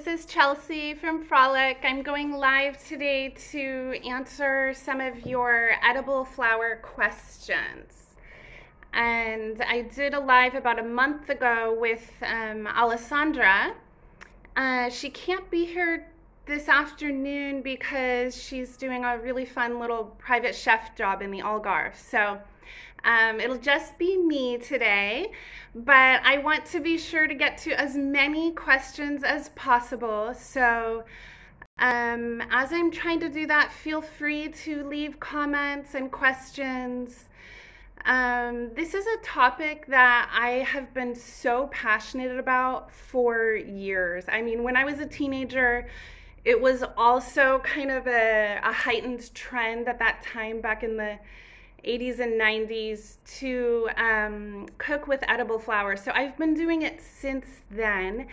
is Chelsea from Frolic. I'm going live today to answer some of your edible flower questions. And I did a live about a month ago with Alessandra. She can't be here this afternoon because she's doing a really fun little private chef job in the Algarve. So it'll just be me today, but I want to be sure to get to as many questions as possible. So as I'm trying to do that, feel free to leave comments and questions. This is a topic that I have been so passionate about for years. I mean, when I was a teenager, it was also kind of a heightened trend at that time back in the 80s and 90s to cook with edible flowers. So I've been doing it since then,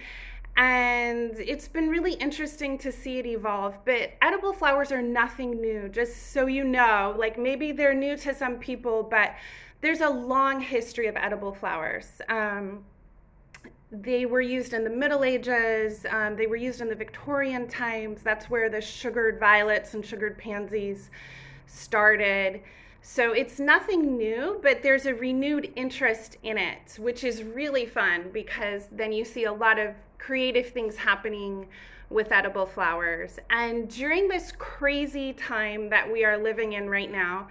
and it's been really interesting to see it evolve. But edible flowers are nothing new, just so you know. Like, maybe they're new to some people, but there's a long history of edible flowers. They were used in the Middle Ages, they were used in the Victorian times. That's where the sugared violets and sugared pansies started. So it's nothing new, but there's a renewed interest in it, which is really fun because then you see a lot of creative things happening with edible flowers. And during this crazy time that we are living in right now,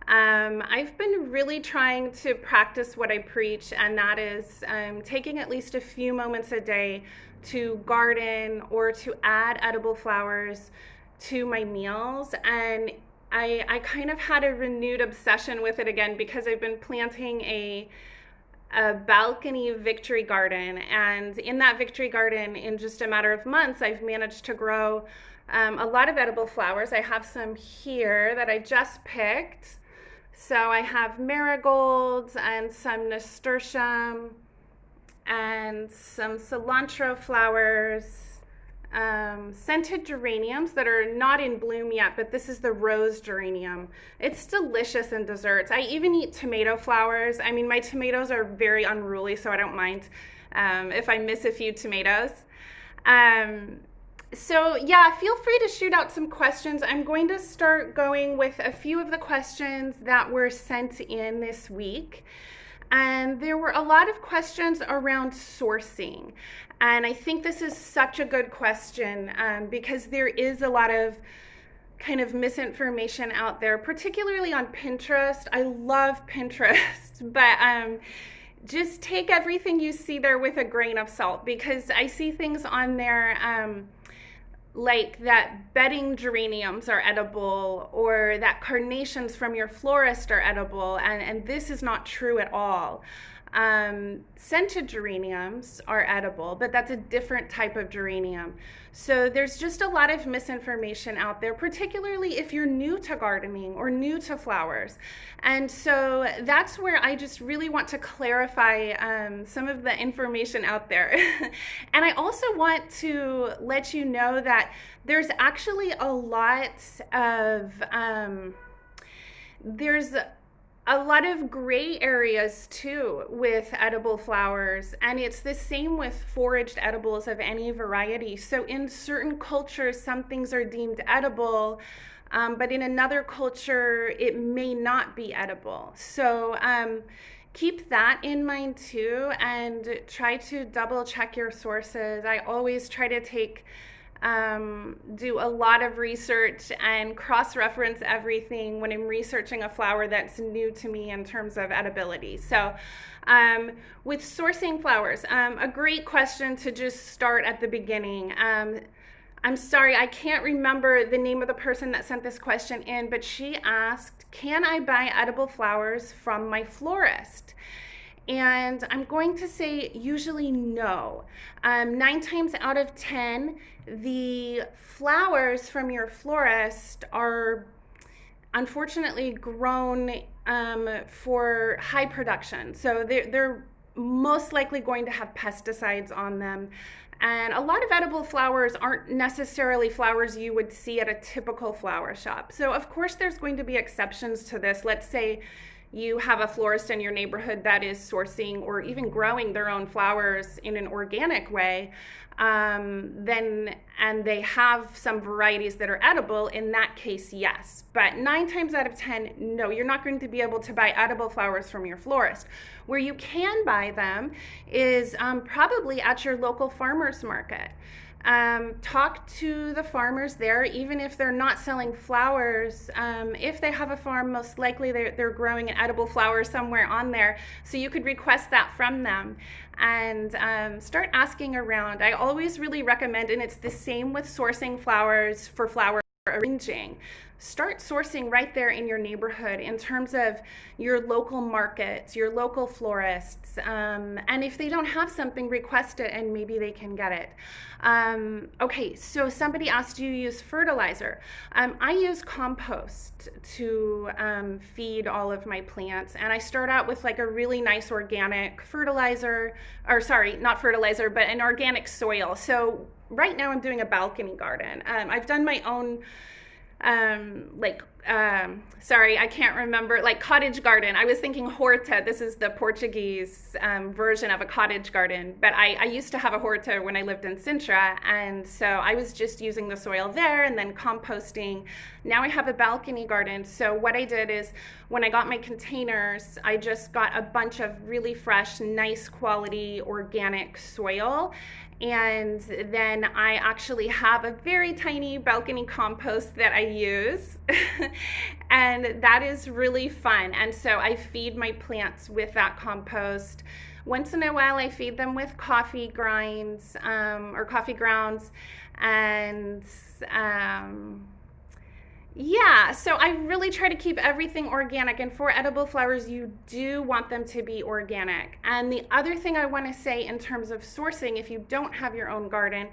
I've been really trying to practice what I preach, and that is taking at least a few moments a day to garden or to add edible flowers to my meals. And I kind of had a renewed obsession with it again because I've been planting a balcony victory garden, and in that victory garden, in just a matter of months, I've managed to grow a lot of edible flowers. I have some here that I just picked. So I have marigolds and some nasturtium and some cilantro flowers, scented geraniums that are not in bloom yet, but this is the rose geranium. It's delicious in desserts. I even eat tomato flowers. I mean, my tomatoes are very unruly, so I don't mind if I miss a few tomatoes. So yeah, feel free to shoot out some questions. I'm going to start going with a few of the questions that were sent in this week. And there were a lot of questions around sourcing. And I think this is such a good question because there is a lot of kind of misinformation out there, particularly on Pinterest. I love Pinterest, but just take everything you see there with a grain of salt, because I see things on there like that bedding geraniums are edible, or that carnations from your florist are edible, and this is not true at all. Scented geraniums are edible, but that's a different type of geranium. So there's just a lot of misinformation out there, particularly if you're new to gardening or new to flowers. And so that's where I just really want to clarify some of the information out there. And I also want to let you know that there's actually a lot of a lot of gray areas too with edible flowers, and it's the same with foraged edibles of any variety. So in certain cultures, some things are deemed edible, but in another culture, it may not be edible. So keep that in mind too, and try to double check your sources. I always try to do a lot of research and cross-reference everything when I'm researching a flower that's new to me in terms of edibility. So with sourcing flowers, a great question to just start at the beginning. I'm sorry, I can't remember the name of the person that sent this question in, but she asked, can I buy edible flowers from my florist? And I'm going to say usually no. 9 times out of 10, the flowers from your florist are unfortunately grown for high production. So they're most likely going to have pesticides on them. And a lot of edible flowers aren't necessarily flowers you would see at a typical flower shop. So of course there's going to be exceptions to this. Let's say you have a florist in your neighborhood that is sourcing or even growing their own flowers in an organic way, then and they have some varieties that are edible, in that case, yes. But 9 times out of 10, no, you're not going to be able to buy edible flowers from your florist. Where you can buy them is probably at your local farmer's market. Talk to the farmers there, even if they're not selling flowers. If they have a farm, most likely they're growing an edible flower somewhere on there, so you could request that from them and start asking around. I always really recommend, and it's the same with sourcing flowers for flower arranging. Start sourcing right there in your neighborhood in terms of your local markets, your local florists, and if they don't have something, request it and maybe they can get it. Okay, so somebody asked, do you use fertilizer? I use compost to feed all of my plants, and I start out with like a really nice organic fertilizer, or sorry, not fertilizer, but an organic soil. So right now I'm doing a balcony garden. I've done my own sorry, I can't remember, like cottage garden. I was thinking horta. This is the Portuguese version of a cottage garden, but I used to have a horta when I lived in Sintra, and so I was just using the soil there and then composting. Now I have a balcony garden, so what I did is when I got my containers, I just got a bunch of really fresh, nice quality organic soil, and then I actually have a very tiny balcony compost that I use and that is really fun. And so I feed my plants with that compost. Once in a while I feed them with coffee grinds or coffee grounds, and yeah, so I really try to keep everything organic, and for edible flowers, you do want them to be organic. And the other thing I want to say in terms of sourcing, if you don't have your own garden,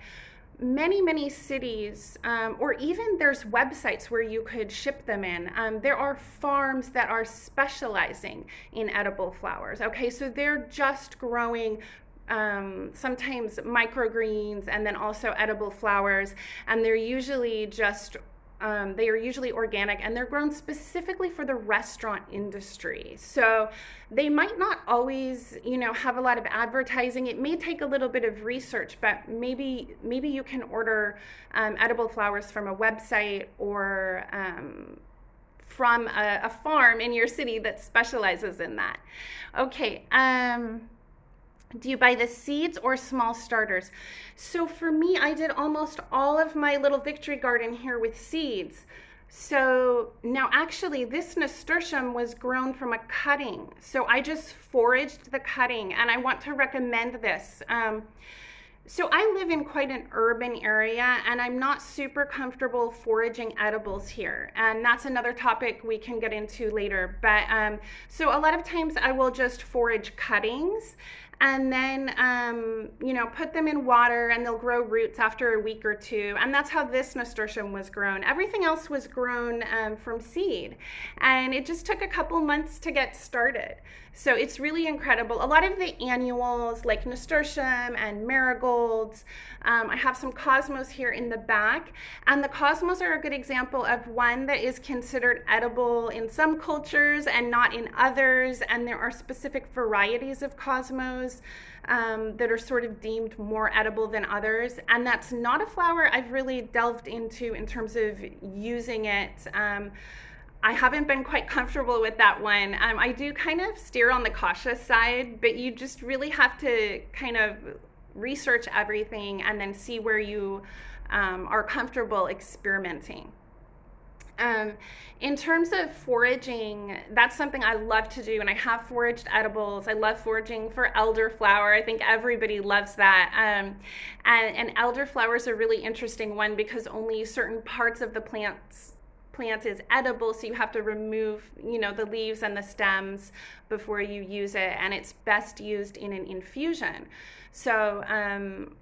many cities, or even there's websites where you could ship them in. There are farms that are specializing in edible flowers. Okay, so they're just growing sometimes microgreens and then also edible flowers, and they're usually just they are usually organic, and they're grown specifically for the restaurant industry. So they might not always, have a lot of advertising. It may take a little bit of research, but maybe you can order edible flowers from a website or from a farm in your city that specializes in that. Okay. Do you buy the seeds or small starters? So for me, I did almost all of my little victory garden here with seeds. So now actually this nasturtium was grown from a cutting. So I just foraged the cutting, and I want to recommend this. So I live in quite an urban area, and I'm not super comfortable foraging edibles here. And that's another topic we can get into later. But so a lot of times I will just forage cuttings, and then put them in water, and they'll grow roots after a week or two. And that's how this nasturtium was grown. Everything else was grown from seed, and it just took a couple months to get started. So it's really incredible. A lot of the annuals like nasturtium and marigolds, I have some cosmos here in the back, and the cosmos are a good example of one that is considered edible in some cultures and not in others, and there are specific varieties of cosmos that are sort of deemed more edible than others, and that's not a flower I've really delved into in terms of using it. I haven't been quite comfortable with that one. I do kind of steer on the cautious side, but you just really have to kind of research everything and then see where you are comfortable experimenting. In terms of foraging, that's something I love to do, and I have foraged edibles. I love foraging for elderflower. I think everybody loves that. And elderflower is a really interesting one because only certain parts of the plant is edible, so you have to remove the leaves and the stems before you use it, and it's best used in an infusion. So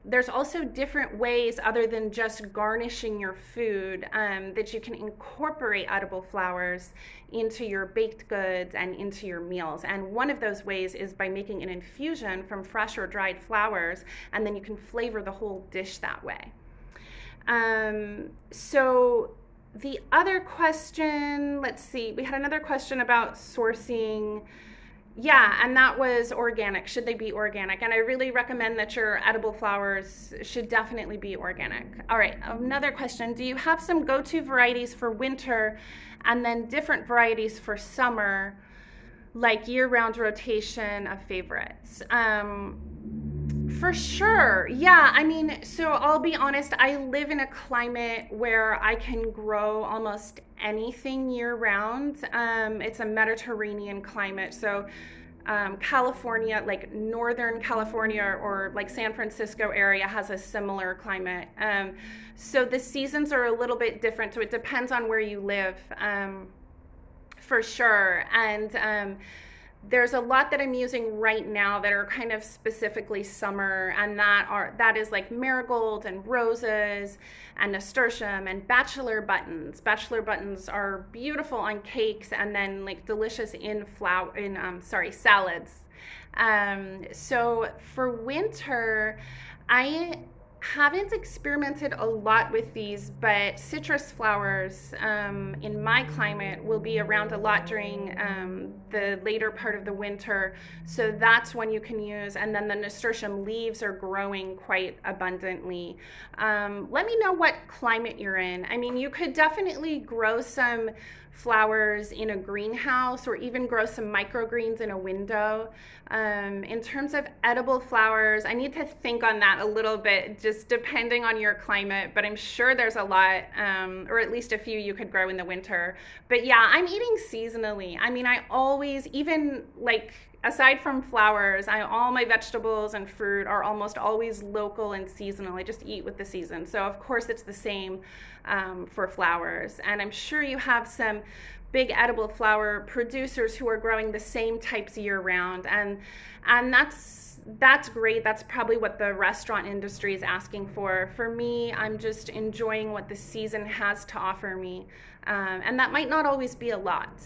there's also different ways other than just garnishing your food that you can incorporate edible flowers into your baked goods and into your meals. And one of those ways is by making an infusion from fresh or dried flowers, and then you can flavor the whole dish that way. So The other question, let's see, we had another question about sourcing. Yeah, and that was organic. Should they be organic? And I really recommend that your edible flowers should definitely be organic. All right, another question. Do you have some go-to varieties for winter and then different varieties for summer, like year-round rotation of favorites? For sure. Yeah. I mean, so I'll be honest, I live in a climate where I can grow almost anything year round. It's a Mediterranean climate. So, California, like Northern California or like San Francisco area, has a similar climate. So the seasons are a little bit different. So it depends on where you live, for sure. And, there's a lot that I'm using right now that are kind of specifically summer, and that is like marigold and roses and nasturtium and bachelor buttons. Bachelor buttons are beautiful on cakes and then like delicious in salads. So for winter, I haven't experimented a lot with these, but citrus flowers in my climate will be around a lot during the later part of the winter. So that's one you can use. And then the nasturtium leaves are growing quite abundantly. Let me know what climate you're in. I mean, you could definitely grow some flowers in a greenhouse or even grow some microgreens in a window. In terms of edible flowers, I need to think on that a little bit, just depending on your climate, but I'm sure there's a lot, or at least a few you could grow in the winter. But yeah, I'm eating seasonally. I mean, I always, even like, aside from flowers, all my vegetables and fruit are almost always local and seasonal. I just eat with the season. So of course it's the same for flowers. And I'm sure you have some big edible flower producers who are growing the same types year round, and that's great. That's probably what the restaurant industry is asking for. For me, I'm just enjoying what the season has to offer me, and that might not always be a lot,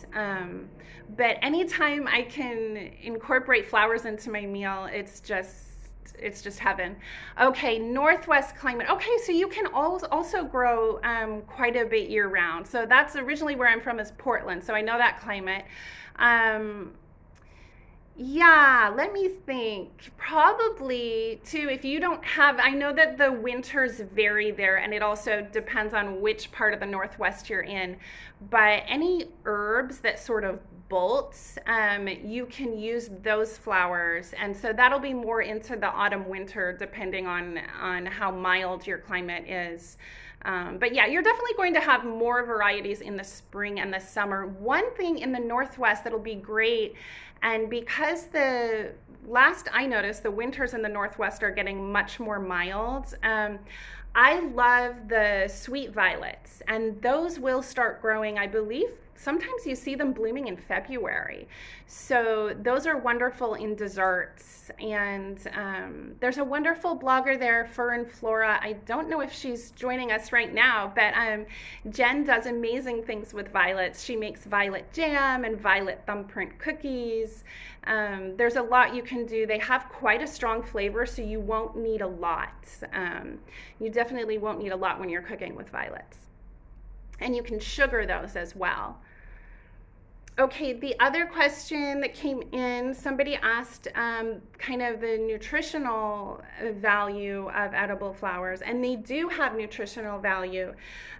but anytime I can incorporate flowers into my meal, it's just heaven. Okay, Northwest climate. Okay, so you can also grow quite a bit year round. So that's originally where I'm from, is Portland. So I know that climate. Yeah, let me think. Probably too, if you don't have, I know that the winters vary there, and it also depends on which part of the Northwest you're in. But any herbs that sort of bolts, you can use those flowers, and so that'll be more into the autumn winter, depending on how mild your climate is. But yeah, you're definitely going to have more varieties in the spring and the summer. One thing in the Northwest that'll be great, and because the last I noticed, the winters in the Northwest are getting much more mild. I love the sweet violets, and those will start growing, I believe. Sometimes you see them blooming in February. So those are wonderful in desserts. And there's a wonderful blogger there, Fern Flora. I don't know if she's joining us right now, but Jen does amazing things with violets. She makes violet jam and violet thumbprint cookies. There's a lot you can do. They have quite a strong flavor, so you won't need a lot. You definitely won't need a lot when you're cooking with violets. And you can sugar those as well. Okay, the other question that came in, somebody asked kind of the nutritional value of edible flowers, and they do have nutritional value.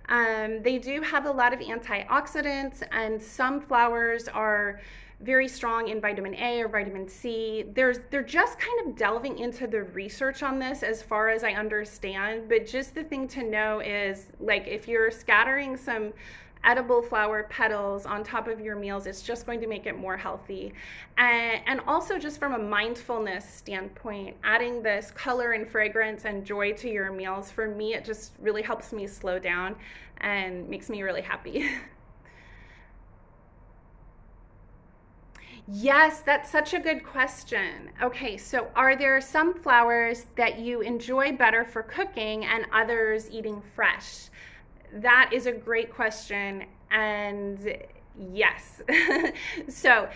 They do have a lot of antioxidants, and some flowers are very strong in vitamin A or vitamin C. They're just kind of delving into the research on this as far as I understand, but just the thing to know is, like, if you're scattering some edible flower petals on top of your meals, it's just going to make it more healthy. And also, just from a mindfulness standpoint, adding this color and fragrance and joy to your meals, for me, it just really helps me slow down and makes me really happy. Yes, that's such a good question. Okay, so are there some flowers that you enjoy better for cooking and others eating fresh? That is a great question, and yes. So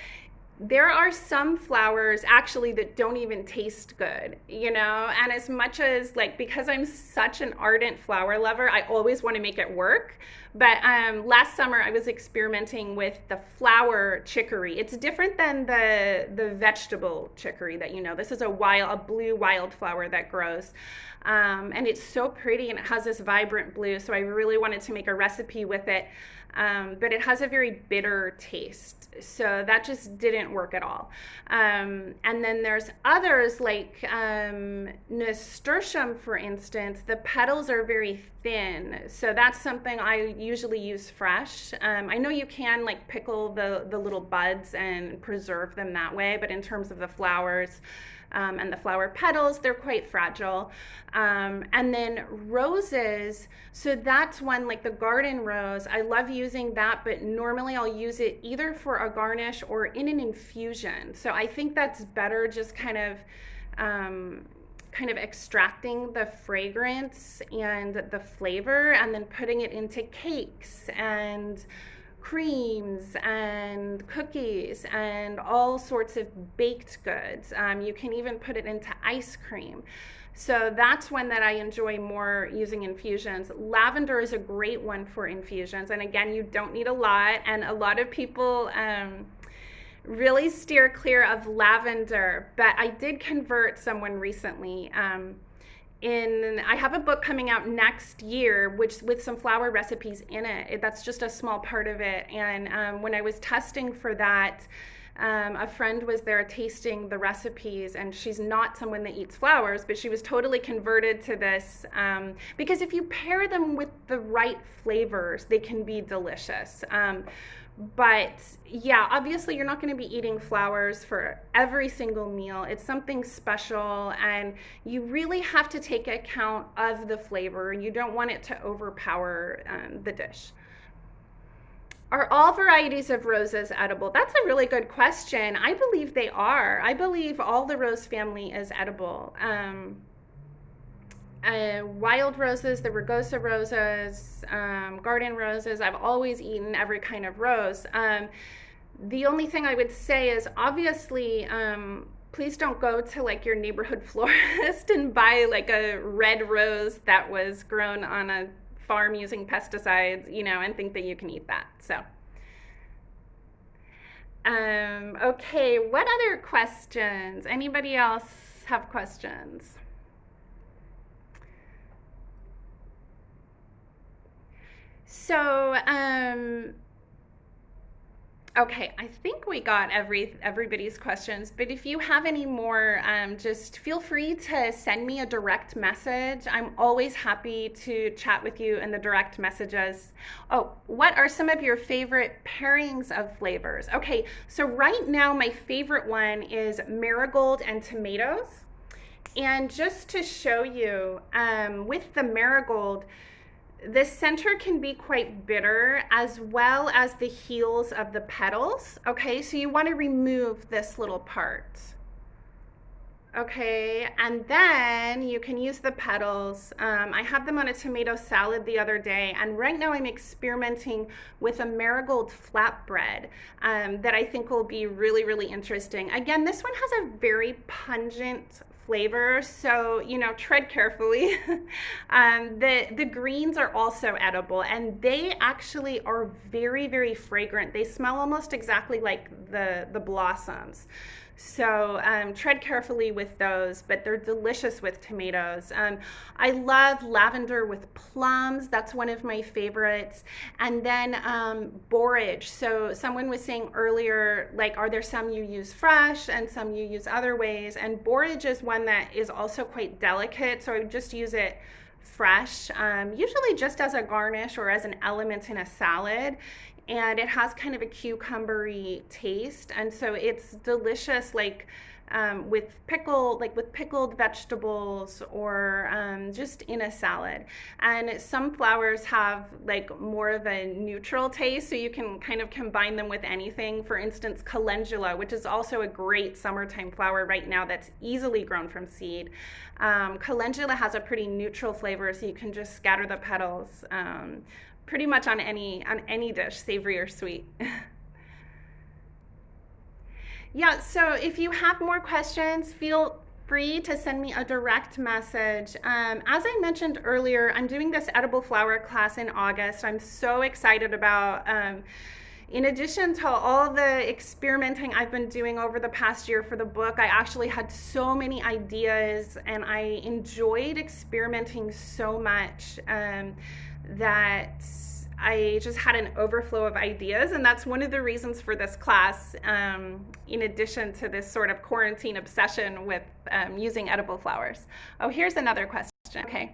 There are some flowers actually that don't even taste good, you know? And as much as, like, because I'm such an ardent flower lover, I always want to make it work. But last summer I was experimenting with the flower chicory. It's different than the vegetable chicory that you know. This is a blue wildflower that grows. And it's so pretty and it has this vibrant blue. So I really wanted to make a recipe with it. But it has a very bitter taste. So that just didn't work at all. And then there's others like Nasturtium, for instance. The petals are very thin. So that's something I usually use fresh. I know you can like pickle the little buds and preserve them that way, but in terms of the flowers, and the flower petals, they're quite fragile. And then roses, so that's one like the garden rose. I love using that, but normally I'll use it either for a garnish or in an infusion. So I think that's better, just kind of extracting the fragrance and the flavor and then putting it into cakes and creams and cookies and all sorts of baked goods. You can even put it into ice cream. So that's one that I enjoy more using infusions. Lavender is a great one for infusions. And again, you don't need a lot. And a lot of people really steer clear of lavender. But I did convert someone recently. I have a book coming out next year, which with some flower recipes in it. That's just a small part of it. And when I was testing for that, a friend was there tasting the recipes, and she's not someone that eats flowers, but she was totally converted to this because if you pair them with the right flavors, they can be delicious. But yeah, obviously you're not going to be eating flowers for every single meal. It's something special, and you really have to take account of the flavor. You don't want it to overpower the dish. Are all varieties of roses edible? That's a really good question. I believe they are. I believe all the rose family is edible. Wild roses, the rugosa roses, garden roses. I've always eaten every kind of rose. The only thing I would say is obviously, please don't go to like your neighborhood florist and buy like a red rose that was grown on a farm using pesticides, you know, and think that you can eat that. So, okay, what other questions? Anybody else have questions? So, okay, I think we got everybody's questions, but if you have any more, just feel free to send me a direct message. I'm always happy to chat with you in the direct messages. Oh, what are some of your favorite pairings of flavors? Okay, so right now my favorite one is marigold and tomatoes. And just to show you, with the marigold, the center can be quite bitter as well as the heels of the petals. Okay, so you want to remove this little part. Okay, and then you can use the petals. I had them on a tomato salad the other day, and right now I'm experimenting with a marigold flatbread that I think will be really, really interesting. Again, this one has a very pungent flavor, so you know, tread carefully. The greens are also edible, and they actually are very, very fragrant. They smell almost exactly like the blossoms. So tread carefully with those, but they're delicious with tomatoes. I love lavender with plums. That's one of my favorites. And then borage. So someone was saying earlier, like, are there some you use fresh and some you use other ways? And borage is one that is also quite delicate, so I would just use it fresh, usually just as a garnish or as an element in a salad. And it has kind of a cucumbery taste, and so it's delicious, like with pickled vegetables, or just in a salad. And some flowers have like more of a neutral taste, so you can kind of combine them with anything. For instance, calendula, which is also a great summertime flower right now that's easily grown from seed. Calendula has a pretty neutral flavor, so you can just scatter the petals pretty much on any dish, savory or sweet. Yeah, so if you have more questions, feel free to send me a direct message. As I mentioned earlier, I'm doing this edible flower class in August. I'm so excited about. In addition to all the experimenting I've been doing over the past year for the book, I actually had so many ideas and I enjoyed experimenting so much that I just had an overflow of ideas. And that's one of the reasons for this class, in addition to this sort of quarantine obsession with using edible flowers. Oh, here's another question. Okay.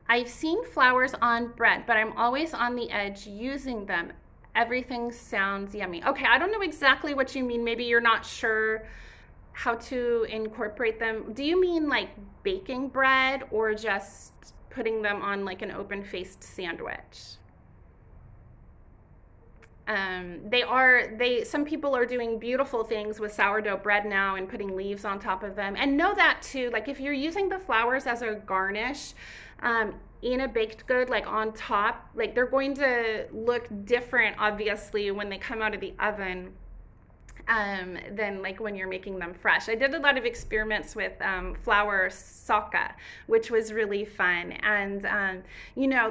I've seen flowers on bread, but I'm always on the edge using them. Everything sounds yummy. Okay, I don't know exactly what you mean. Maybe you're not sure how to incorporate them. Do you mean like baking bread or just putting them on like an open-faced sandwich? Some people are doing beautiful things with sourdough bread now and putting leaves on top of them. And know that too, like if you're using the flowers as a garnish, in a baked good, like on top, like they're going to look different, obviously, when they come out of the oven, than like when you're making them fresh. I did a lot of experiments with flour saka, which was really fun. And,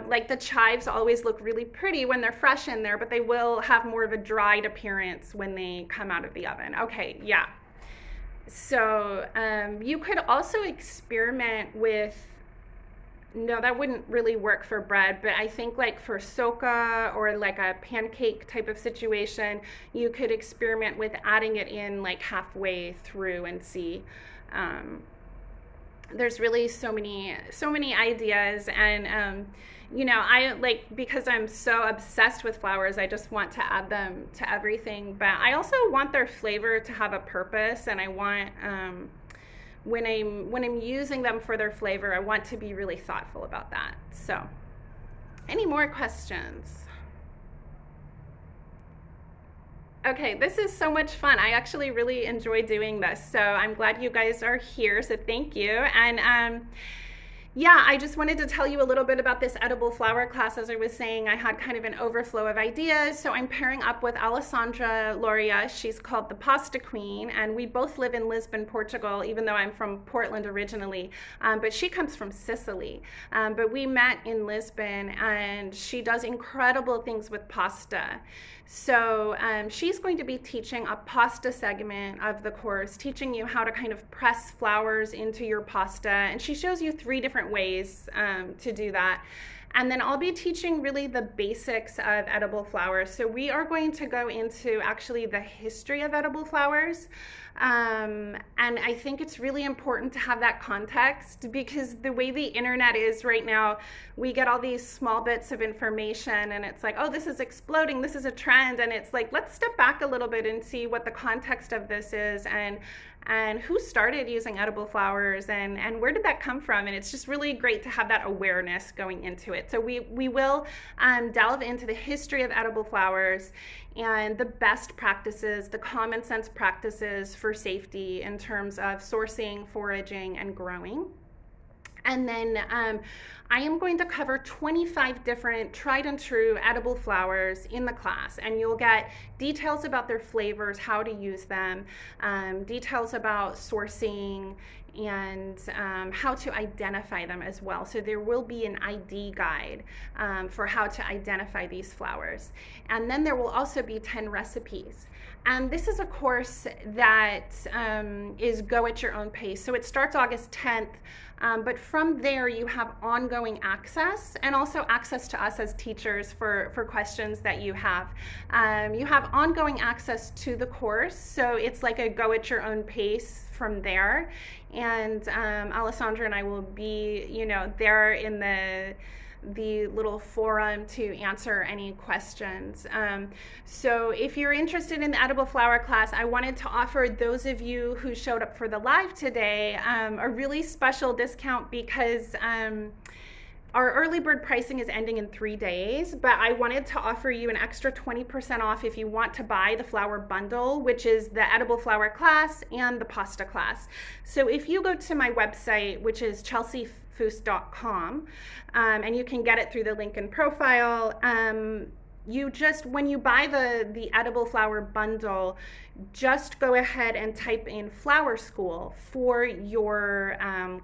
like the chives always look really pretty when they're fresh in there, but they will have more of a dried appearance when they come out of the oven. Okay, yeah. So you could also experiment with, no, that wouldn't really work for bread, but I think like for soka or like a pancake type of situation, you could experiment with adding it in like halfway through and see. There's really so many ideas, and I like, because I'm so obsessed with flowers, I just want to add them to everything, but I also want their flavor to have a purpose, and I want when I'm using them for their flavor, I want to be really thoughtful about that. So, any more questions? Okay, this is so much fun. I actually really enjoy doing this. So I'm glad you guys are here. So thank you. And yeah, I just wanted to tell you a little bit about this edible flower class. As I was saying, I had kind of an overflow of ideas. So I'm pairing up with Alessandra Loria. She's called the Pasta Queen, and we both live in Lisbon, Portugal, even though I'm from Portland originally. But she comes from Sicily. But we met in Lisbon, and she does incredible things with pasta. So she's going to be teaching a pasta segment of the course, teaching you how to kind of press flowers into your pasta. And she shows you 3 different ways to do that. And then I'll be teaching really the basics of edible flowers. So we are going to go into actually the history of edible flowers. And I think it's really important to have that context, because the way the internet is right now, we get all these small bits of information and it's like, oh, this is exploding, this is a trend. And it's like, let's step back a little bit and see what the context of this is, and who started using edible flowers, and where did that come from. And it's just really great to have that awareness going into it. So we will delve into the history of edible flowers and the best practices, the common sense practices for safety in terms of sourcing, foraging, and growing. And then I am going to cover 25 different tried and true edible flowers in the class, and you'll get details about their flavors, how to use them, details about sourcing, and how to identify them as well. So there will be an ID guide for how to identify these flowers. And then there will also be 10 recipes. And this is a course that is go at your own pace. So it starts August 10th. But from there, you have ongoing access, and also access to us as teachers for questions that you have. You have ongoing access to the course, so it's like a go at your own pace from there. And Alessandra and I will be, there in the little forum to answer any questions. So if you're interested in the edible flower class, I wanted to offer those of you who showed up for the live today a really special discount, because our early bird pricing is ending in 3 days, but I wanted to offer you an extra 20% off if you want to buy the flower bundle, which is the edible flower class and the pasta class. So if you go to my website, which is chelseafoos.com, and you can get it through the link in profile, you just, when you buy the edible flower bundle, just go ahead and type in flower school for your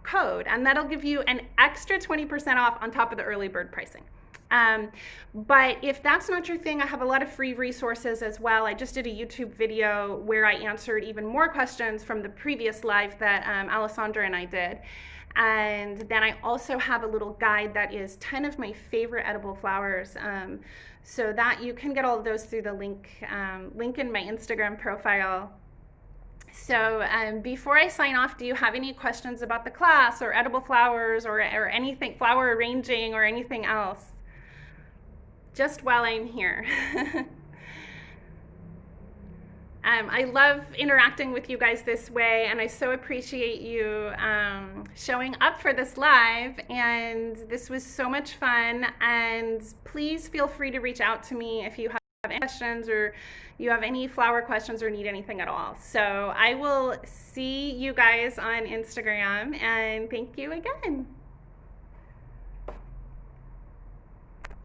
code, and that'll give you an extra 20% off on top of the early bird pricing. But if that's not your thing, I have a lot of free resources as well. I just did a YouTube video where I answered even more questions from the previous live that Alessandra and I did. And then I also have a little guide that is 10 of my favorite edible flowers. So that you can get all of those through the link in my Instagram profile. So before I sign off, do you have any questions about the class or edible flowers or anything, flower arranging or anything else? Just while I'm here. I love interacting with you guys this way, and I so appreciate you showing up for this live, and this was so much fun. And please feel free to reach out to me if you have any questions or you have any flower questions or need anything at all. So I will see you guys on Instagram, and thank you again.